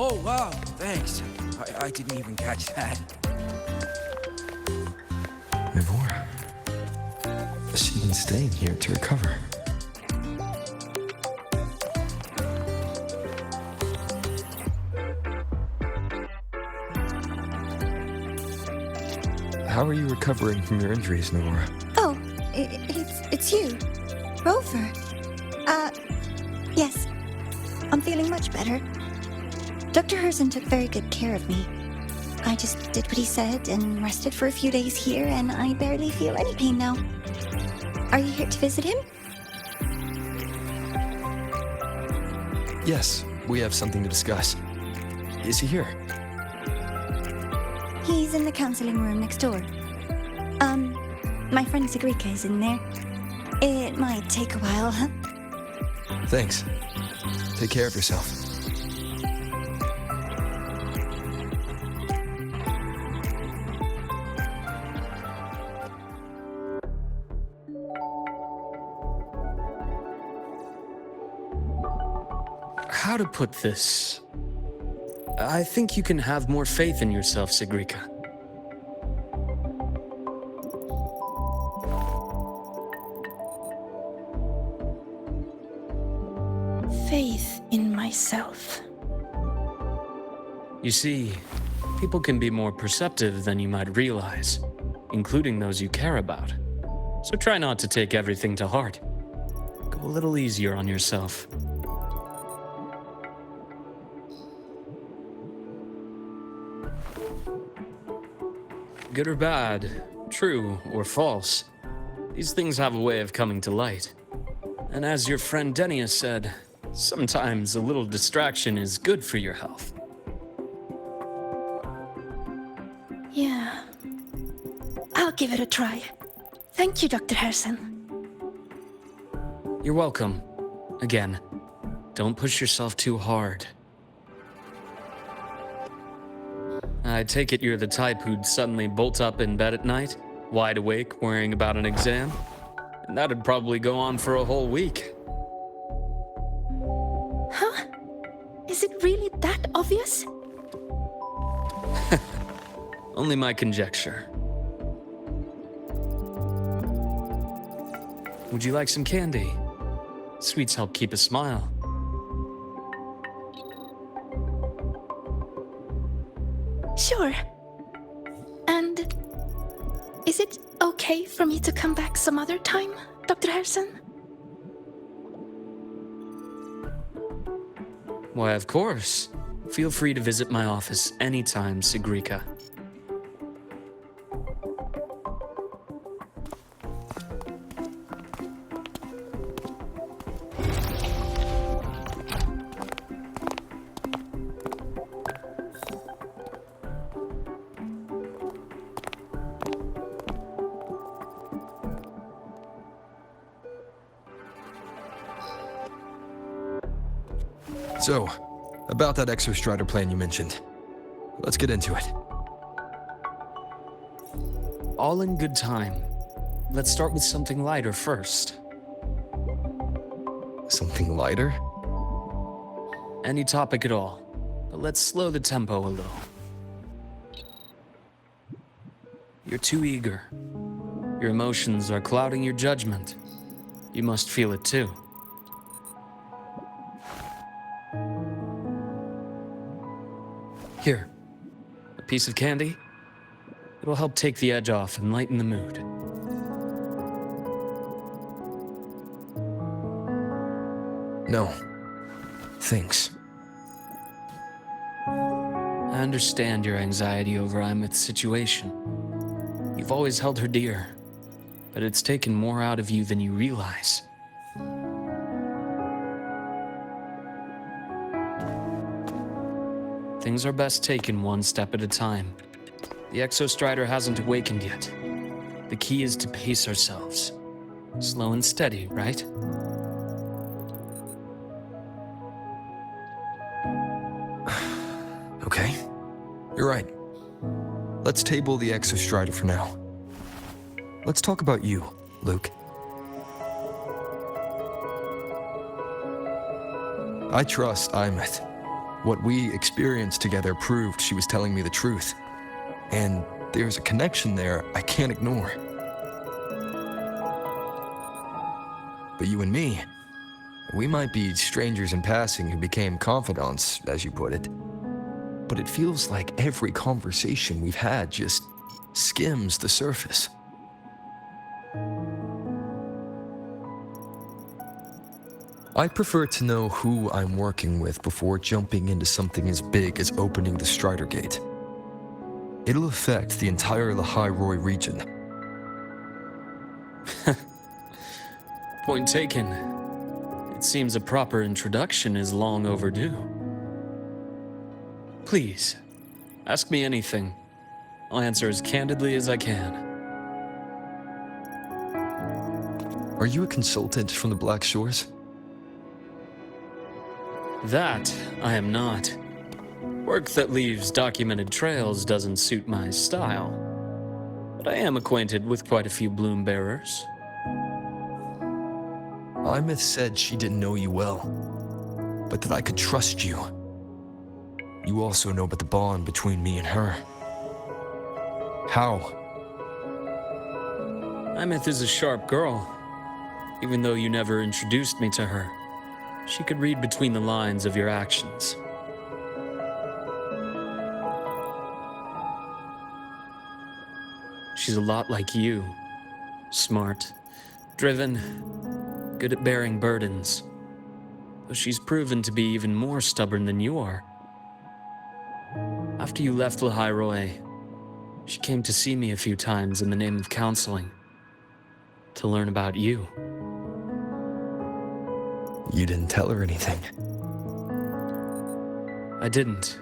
Oh, wow, thanks. I didn't even catch that. Mivora. She's been staying here to recover. How are you recovering from your injuries, Mivora? Oh, it's you. Rover. Yes. I'm feeling much better. Dr. Herson took very good care of me. I just did what he said and rested for a few days here, and I barely feel any pain now. Are you here to visit him? Yes, we have something to discuss. Is he here? He's in the counseling room next door. My friend SEGUE is in there. It might take a while, huh? Thanks. Take care of yourself. How to put this? I think you can have more faith in yourself, SEGUE. Faith in myself. You see, people can be more perceptive than you might realize, including those you care about. So try not to take everything to heart. Go a little easier on yourself. Good or bad, true or false, these things have a way of coming to light. And as your friend Denia said, sometimes a little distraction is good for your health. Yeah. I'll give it a try. Thank you, Dr. Herson. You're welcome. Again, don't push yourself too hard. I take it you're the type who'd suddenly bolt up in bed at night, wide awake, worrying about an exam? And that'd probably go on for a whole week. Huh? Is it really that obvious? Only my conjecture. Would you like some candy? Sweets help keep a smile. Sure. And is it okay for me to come back some other time, Dr. Herson? Why, of course. Feel free to visit my office anytime, SEGUE. So, about that exostrider plan you mentioned. Let's get into it. All in good time. Let's start with something lighter first. Something lighter? Any topic at all, but let's slow the tempo a little. You're too eager. Your emotions are clouding your judgment. You must feel it too. Here, a piece of candy. It'll help take the edge off and lighten the mood. No. Thanks. I understand your anxiety over Imeth's situation. You've always held her dear, but it's taken more out of you than you realize. Things are best taken one step at a time. The exostrider hasn't awakened yet. The key is to pace ourselves. Slow and steady, right? Okay. You're right. Let's table the exostrider for now. Let's talk about you, Luke. I trust Imeth. What we experienced together proved she was telling me the truth. And there's a connection there I can't ignore. But you and me, we might be strangers in passing who became confidants, as you put it. But it feels like every conversation we've had just skims the surface. I prefer to know who I'm working with before jumping into something as big as opening the Strider Gate. It'll affect the entire Lehigh region. Point taken. It seems a proper introduction is long overdue. Please, ask me anything. I'll answer as candidly as I can. Are you a consultant from the Black Shores? That I am not. Work that leaves documented trails doesn't suit my style. But I am acquainted with quite a few bloom bearers. Imeth said she didn't know you well, but that I could trust you. You also know about the bond between me and her. How? Imeth is a sharp girl. Even though you never introduced me to her, she could read between the lines of your actions. She's a lot like you. Smart, driven, good at bearing burdens. Though she's proven to be even more stubborn than you are. After you left Lehigh, she came to see me a few times in the name of counseling. To learn about you. You didn't tell her anything. I didn't.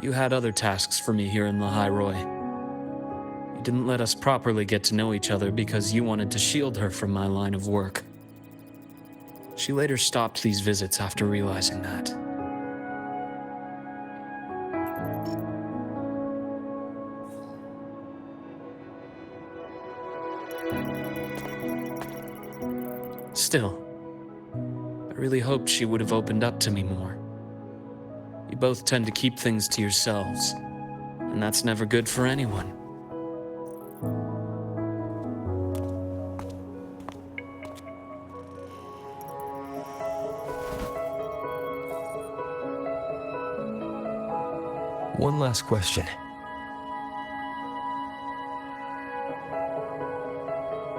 You had other tasks for me here in Lehigh. You didn't let us properly get to know each other because you wanted to shield her from my line of work. She later stopped these visits after realizing that. Still, I really hoped she would have opened up to me more. You both tend to keep things to yourselves, and that's never good for anyone. One last question.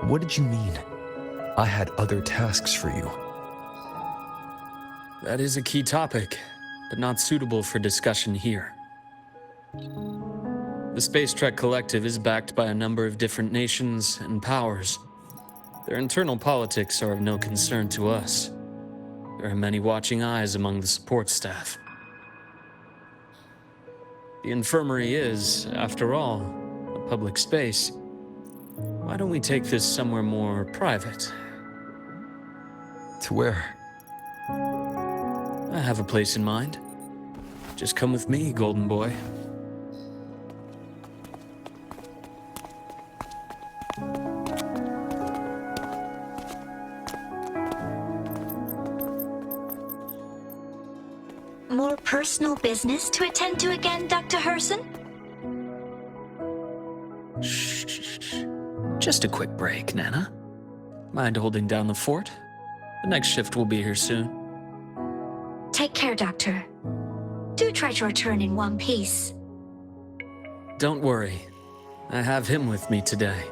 What did you mean? I had other tasks for you. That is a key topic, but not suitable for discussion here. The Space Trek Collective is backed by a number of different nations and powers. Their internal politics are of no concern to us. There are many watching eyes among the support staff. The infirmary is, after all, a public space. Why don't we take this somewhere more private? To where? I have a place in mind. Just come with me, Golden Boy. More personal business to attend to again, Dr. Herson? Shh. Just a quick break, Nana. Mind holding down the fort? The next shift will be here soon. Take care, Doctor. Do try to return in one piece. Don't worry. I have him with me today.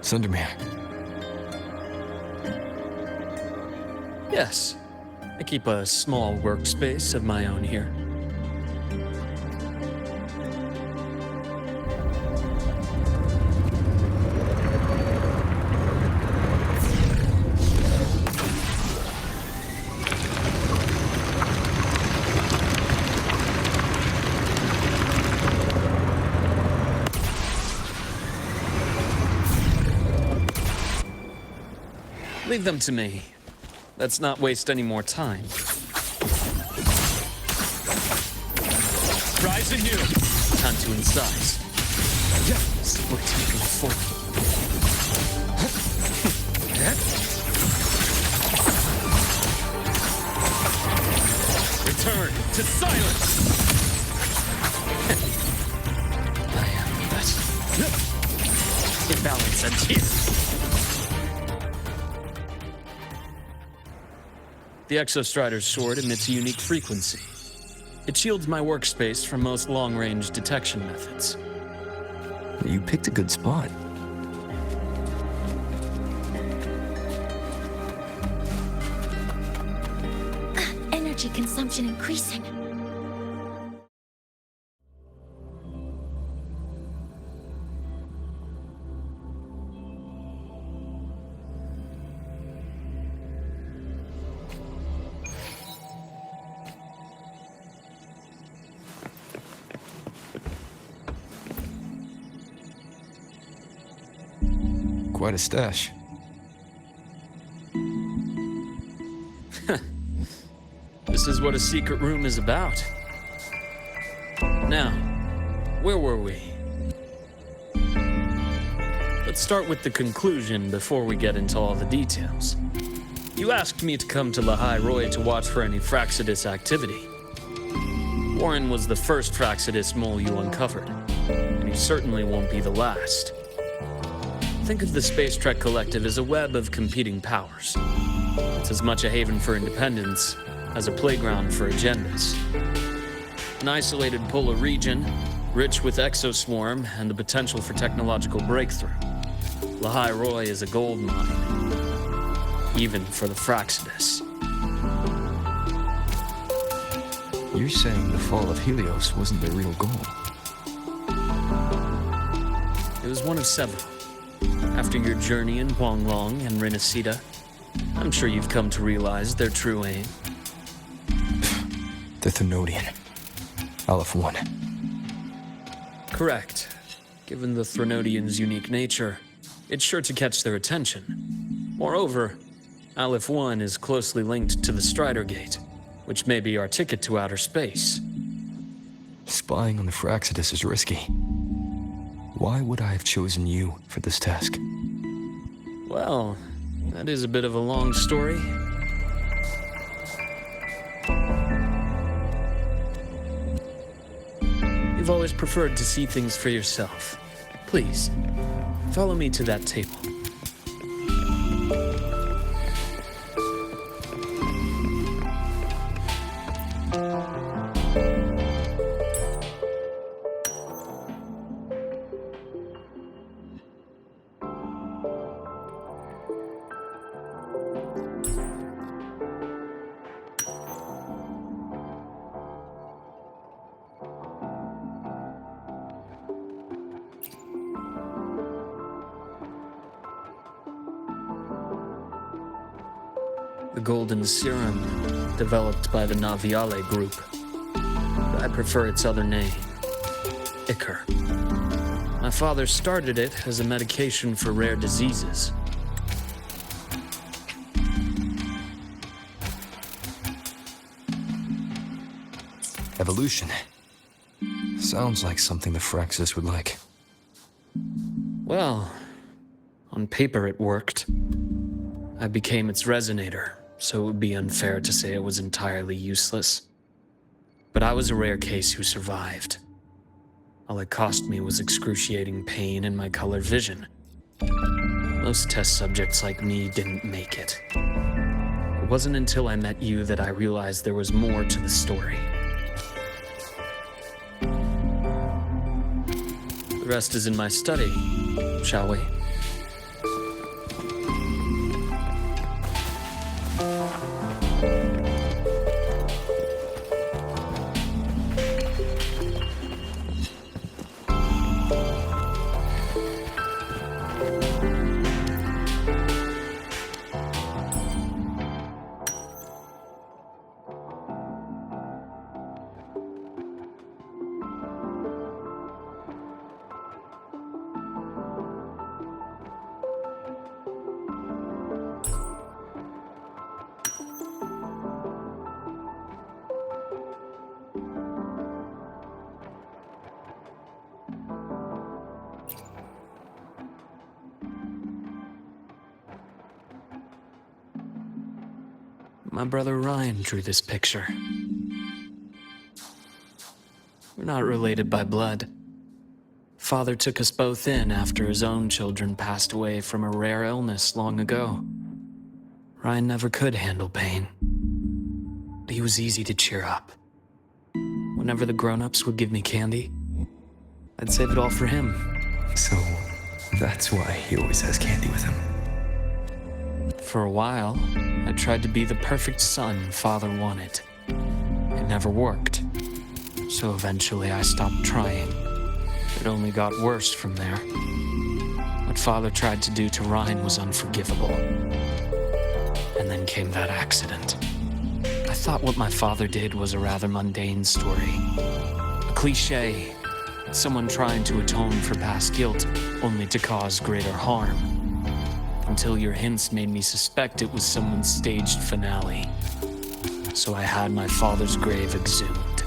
Sunderman. Yes. I keep a small workspace of my own here. Leave them to me. Let's not waste any more time. Rise anew! Time to incise. See what taking form. Return to silence! I am that. Imbalance ends here. The Exostrider's sword emits a unique frequency. It shields my workspace from most long-range detection methods. You picked a good spot. Energy consumption increasing. Quite a stash. This is what a secret room is about. Now, where were we? Let's start with the conclusion before we get into all the details. You asked me to come to Lahai Roy to watch for any Fraxidus activity. Warren was the first Fraxidus mole you uncovered, and he certainly won't be the last. Think of the Space Trek Collective as a web of competing powers. It's as much a haven for independence as a playground for agendas. An isolated polar region, rich with exoswarm and the potential for technological breakthrough. Lahai Roy is a gold mine, even for the Fraxidus. You're saying the fall of Helios wasn't the real goal? It was one of several. After your journey in Huanglong and Renacida, I'm sure you've come to realize their true aim. The Thenodian. Aleph 1. Correct. Given the Thenodian's unique nature, it's sure to catch their attention. Moreover, Aleph 1 is closely linked to the Strider Gate, which may be our ticket to outer space. Spying on the Fraxidus is risky. Why would I have chosen you for this task? Well, that is a bit of a long story. You've always preferred to see things for yourself. Please, follow me to that table. The golden serum, developed by the Naviale group. But I prefer its other name, Ichor. My father started it as a medication for rare diseases. Evolution. Sounds like something the Fraxis would like. Well, on paper it worked. I became its resonator, so it would be unfair to say it was entirely useless. But I was a rare case who survived. All it cost me was excruciating pain and my colored vision. Most test subjects like me didn't make it. It wasn't until I met you that I realized there was more to the story. The rest is in my study, shall we? My brother Ryan drew this picture. We're not related by blood. Father took us both in after his own children passed away from a rare illness long ago. Ryan never could handle pain. But he was easy to cheer up. Whenever the grown-ups would give me candy, I'd save it all for him. So, that's why he always has candy with him. For a while, I tried to be the perfect son Father wanted. It never worked. So eventually I stopped trying. It only got worse from there. What Father tried to do to Ryan was unforgivable. And then came that accident. I thought what my father did was a rather mundane story. A cliché. Someone trying to atone for past guilt, only to cause greater harm. Until your hints made me suspect it was someone's staged finale. So I had my father's grave exhumed.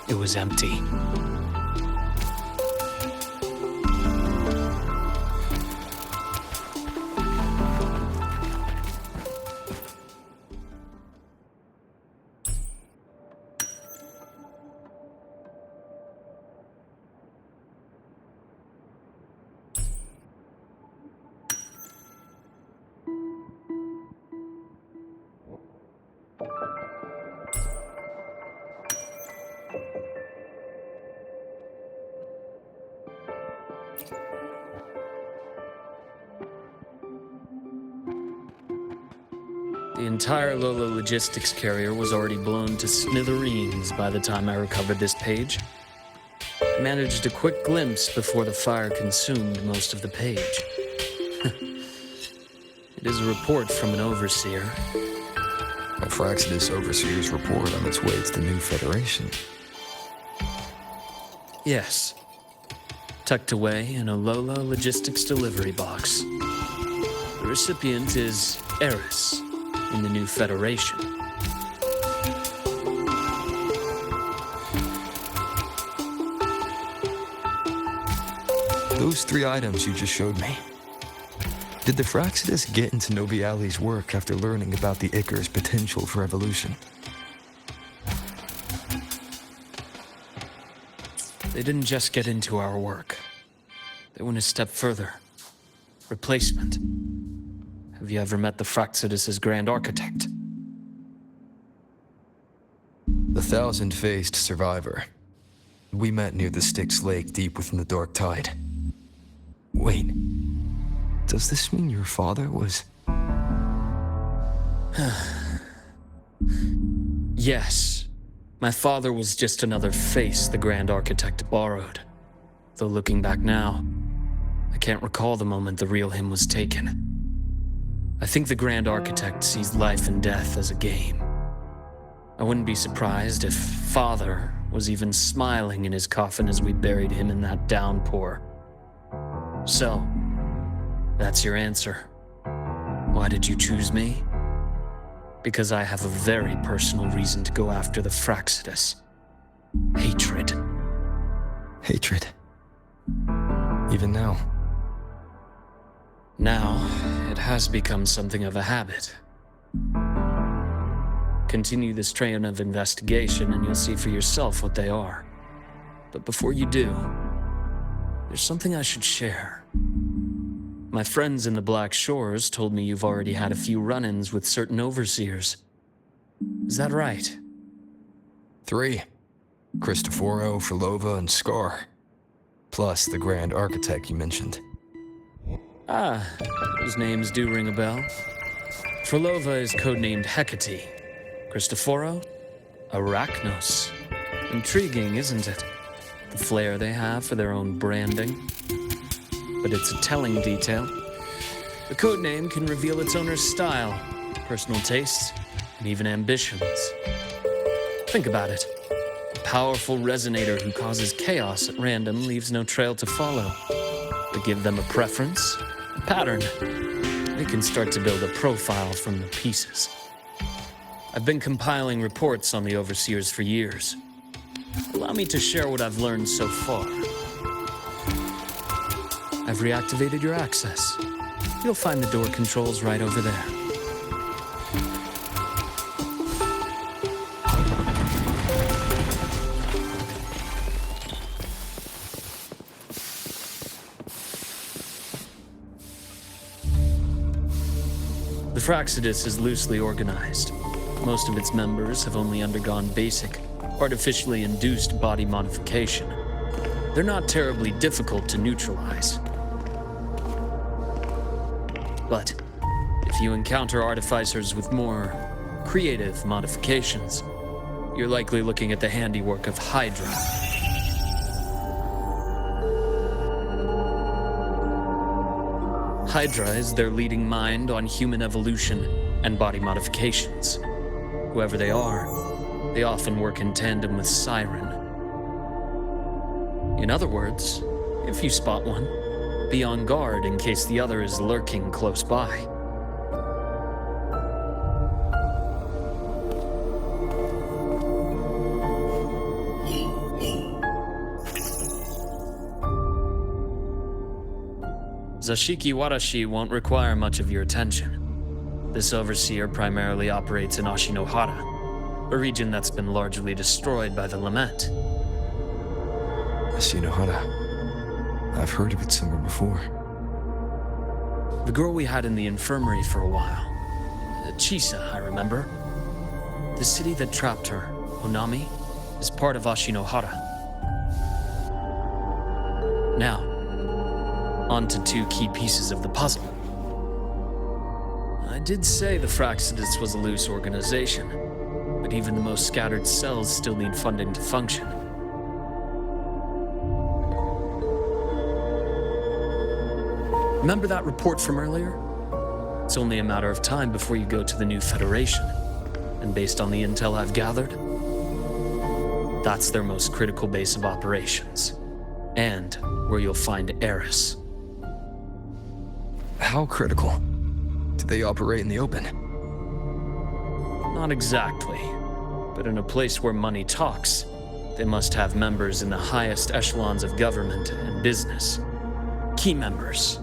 It was empty. The entire Lola logistics carrier was already blown to smithereens by the time I recovered this page. I managed a quick glimpse before the fire consumed most of the page. It is a report from an overseer. A Fraxidus Overseer's report on its way to the new Federation. Yes. Tucked away in a Lola logistics delivery box. The recipient is Eris in the new Federation. Those 3 items you just showed me. Did the Fraxidus get into Nobiali's work after learning about the Icar's potential for evolution? They didn't just get into our work. They went a step further. Replacement. Have you ever met the Fraxidus' Grand Architect? The thousand-faced survivor. We met near the Styx Lake deep within the Dark Tide. Wait. Does this mean your father was... Yes. My father was just another face the Grand Architect borrowed. Though looking back now, I can't recall the moment the real him was taken. I think the Grand Architect sees life and death as a game. I wouldn't be surprised if Father was even smiling in his coffin as we buried him in that downpour. So, that's your answer. Why did you choose me? Because I have a very personal reason to go after the Fraxidus. Hatred. hatred? Even now? Now, it has become something of a habit. Continue this train of investigation and you'll see for yourself what they are. But before you do, there's something I should share. My friends in the Black Shores told me you've already had a few run-ins with certain overseers. Is that right? 3. Cristoforo, Filova, and Scar. Plus the Grand Architect you mentioned. Ah, those names do ring a bell. Filova is codenamed Hecate. Cristoforo? Arachnos. Intriguing, isn't it? The flair they have for their own branding. But it's a telling detail. The codename can reveal its owner's style, personal tastes, and even ambitions. Think about it. A powerful resonator who causes chaos at random leaves no trail to follow. But give them a preference, a pattern. They can start to build a profile from the pieces. I've been compiling reports on the Overseers for years. Allow me to share what I've learned so far. I've reactivated your access. You'll find the door controls right over there. The Fraxidus is loosely organized. Most of its members have only undergone basic, artificially induced body modification. They're not terribly difficult to neutralize. But if you encounter artificers with more creative modifications, you're likely looking at the handiwork of Hydra. Hydra is their leading mind on human evolution and body modifications. Whoever they are, they often work in tandem with Siren. In other words, if you spot one, be on guard in case the other is lurking close by. Zashiki Warashi won't require much of your attention. This overseer primarily operates in Ashinohara, a region that's been largely destroyed by the Lament. Ashinohara. I've heard of it somewhere before. The girl we had in the infirmary for a while. Chisa, I remember. The city that trapped her, Onami, is part of Ashinohara. Now, on to two key pieces of the puzzle. I did say the Fraxidus was a loose organization, but even the most scattered cells still need funding to function. Remember that report from earlier? It's only a matter of time before you go to the new Federation, and based on the intel I've gathered, that's their most critical base of operations, and where you'll find Eris. How critical? Do they operate in the open? Not exactly, but in a place where money talks, they must have members in the highest echelons of government and business. Key members.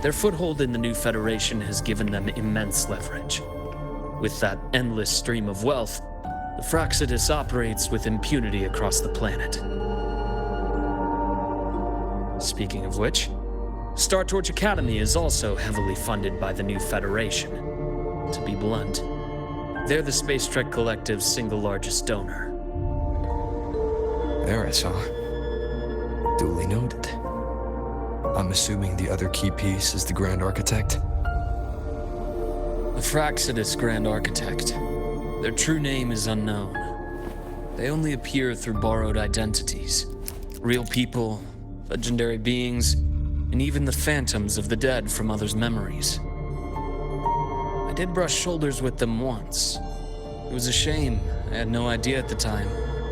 Their foothold in the new Federation has given them immense leverage. With that endless stream of wealth, the Fraxidus operates with impunity across the planet. Speaking of which, Star Torch Academy is also heavily funded by the new Federation. To be blunt, they're the Space Trek Collective's single largest donor. Eris, huh? Duly noted. I'm assuming the other key piece is the Grand Architect? The Fraxidus Grand Architect. Their true name is unknown. They only appear through borrowed identities. Real people, legendary beings, and even the phantoms of the dead from others' memories. I did brush shoulders with them once. It was a shame. I had no idea at the time,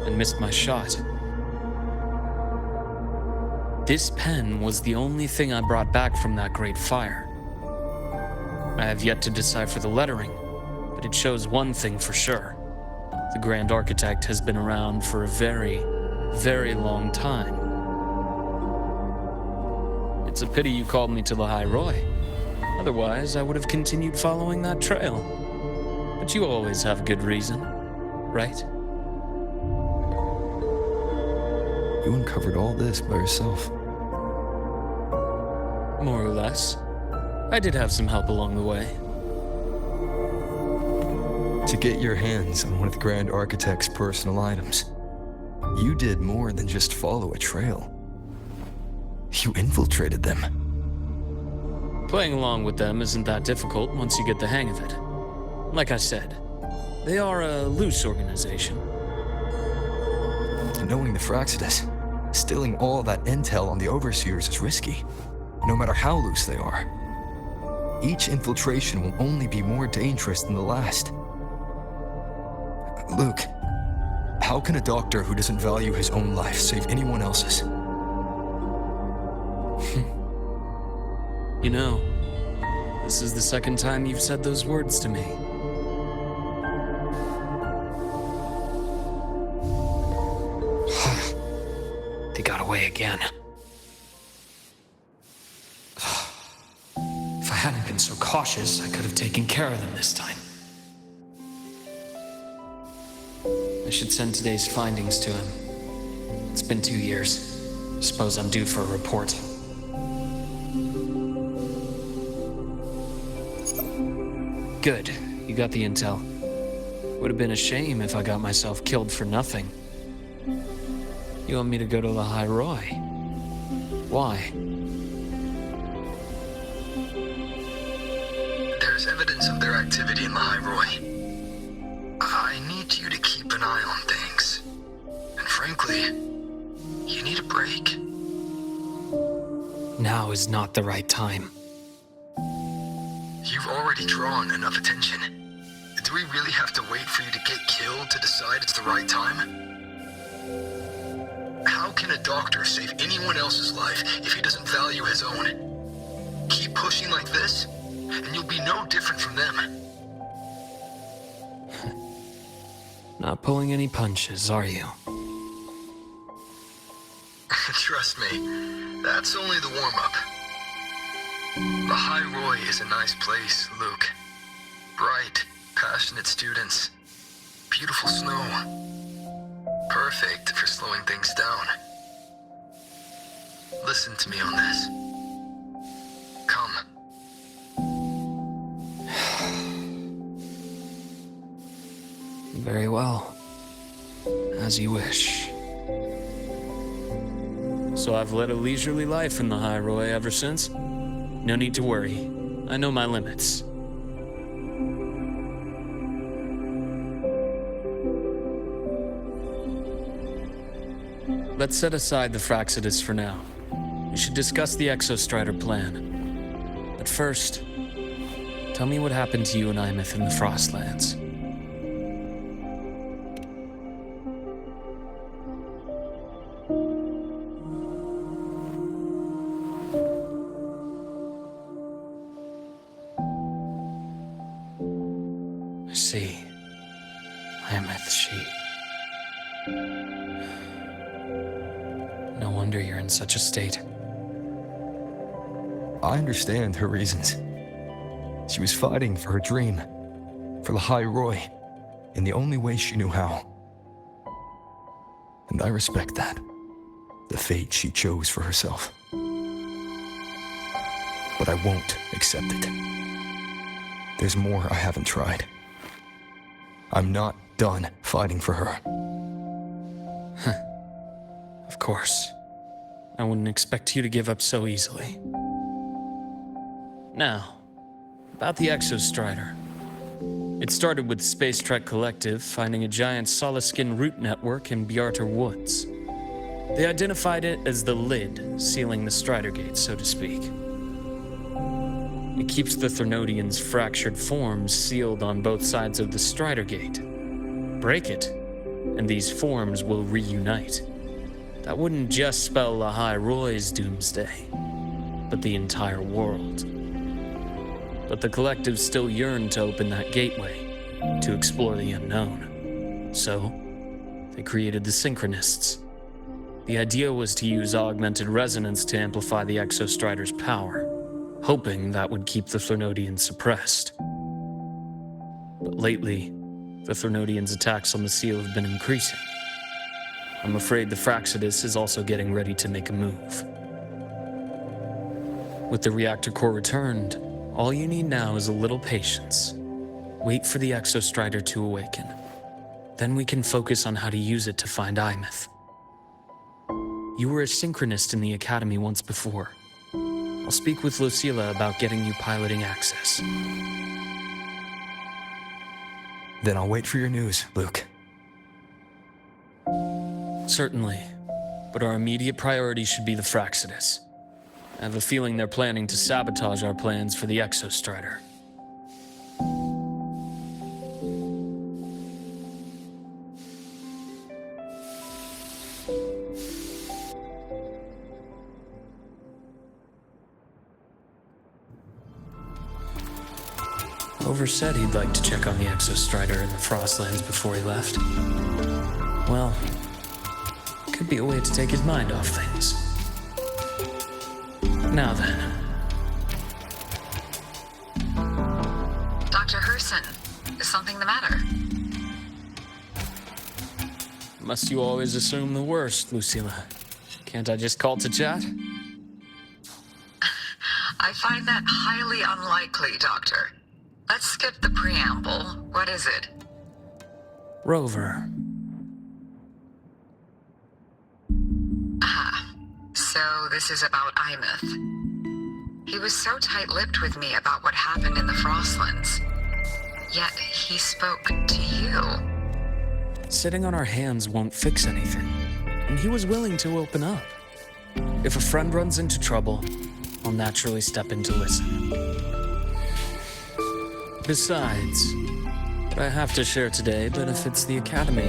and missed my shot. This pen was the only thing I brought back from that great fire. I have yet to decipher the lettering, but it shows one thing for sure. The Grand Architect has been around for a very, very long time. It's a pity you called me to the High Roy. Otherwise, I would have continued following that trail. But you always have good reason, right? You uncovered all this by yourself. More or less. I did have some help along the way. To get your hands on one of the Grand Architect's personal items, you did more than just follow a trail. You infiltrated them. Playing along with them isn't that difficult once you get the hang of it. Like I said, they are a loose organization. Knowing the Fraxidus, stealing all that intel on the Overseers is risky, no matter how loose they are. Each infiltration will only be more dangerous than the last. Luke, how can a doctor who doesn't value his own life save anyone else's? You know, this is the second time you've said those words to me. They got away again. If I hadn't been so cautious, I could have taken care of them this time. I should send today's findings to him. It's been 2 years. Suppose I'm due for a report. Good. You got the intel. Would have been a shame if I got myself killed for nothing. You want me to go to the High Roy? Why? There's evidence of their activity in the High Roy. I need you to keep an eye on things. And frankly, you need a break. Now is not the right time. You've already drawn enough attention. Do we really have to wait for you to get killed to decide it's the right time? How can a doctor save anyone else's life if he doesn't value his own? Keep pushing like this, and you'll be no different from them. Not pulling any punches, are you? Trust me, that's only the warm-up. The High Roy is a nice place, Luke. Bright, passionate students. Beautiful snow. Perfect for slowing things down. Listen to me on this. Come. Very well. As you wish. So I've led a leisurely life in the High Roy ever since. No need to worry. I know my limits. Let's set aside the Fraxidus for now. We should discuss the Exostrider plan. But first, tell me what happened to you and Imeth in the Frostlands. I see. Imeth, she... No wonder you're in such a state. I understand her reasons. She was fighting for her dream, for the High Roy, in the only way she knew how. And I respect that, the fate she chose for herself. But I won't accept it. There's more I haven't tried. I'm not done fighting for her. Of course. I wouldn't expect you to give up so easily. Now, about the Exostrider. It started with Space Trek Collective finding a giant solid-skin root network in Bjarter Woods. They identified it as the lid sealing the Strider Gate, so to speak. It keeps the Thernodians' fractured forms sealed on both sides of the Strider Gate. Break it, and these forms will reunite. That wouldn't just spell the High Roy's doomsday, but the entire world. But the Collective still yearned to open that gateway, to explore the unknown. So, they created the Synchronists. The idea was to use augmented resonance to amplify the Exostrider's power, hoping that would keep the Thernodians suppressed. But lately, the Thernodians' attacks on the seal have been increasing. I'm afraid the Fraxidus is also getting ready to make a move. With the reactor core returned, all you need now is a little patience. Wait for the Exostrider to awaken. Then we can focus on how to use it to find Imeth. You were a synchronist in the Academy once before. I'll speak with Lucilla about getting you piloting access. Then I'll wait for your news, Luke. Certainly, but our immediate priority should be the Fraxidus. I have a feeling they're planning to sabotage our plans for the Exostrider. Over said he'd like to check on the Exostrider in the Frostlands before he left. Well, could be a way to take his mind off things. Now then. Dr. Herson, is something the matter? Must you always assume the worst, Lucilla? Can't I just call to chat? I find that highly unlikely, Doctor. Let's skip the preamble. What is it? Rover. Ah, so this is about Imeth. He was so tight-lipped with me about what happened in the Frostlands. Yet he spoke to you. Sitting on our hands won't fix anything, and he was willing to open up. If a friend runs into trouble, I'll naturally step in to listen. Besides, what I have to share today benefits the Academy.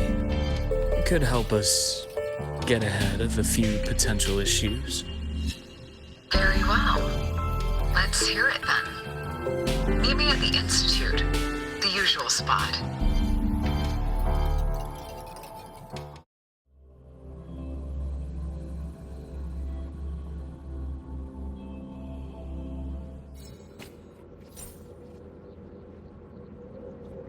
It could help us get ahead of a few potential issues. Very well. Let's hear it then. Meet me at the Institute, the usual spot.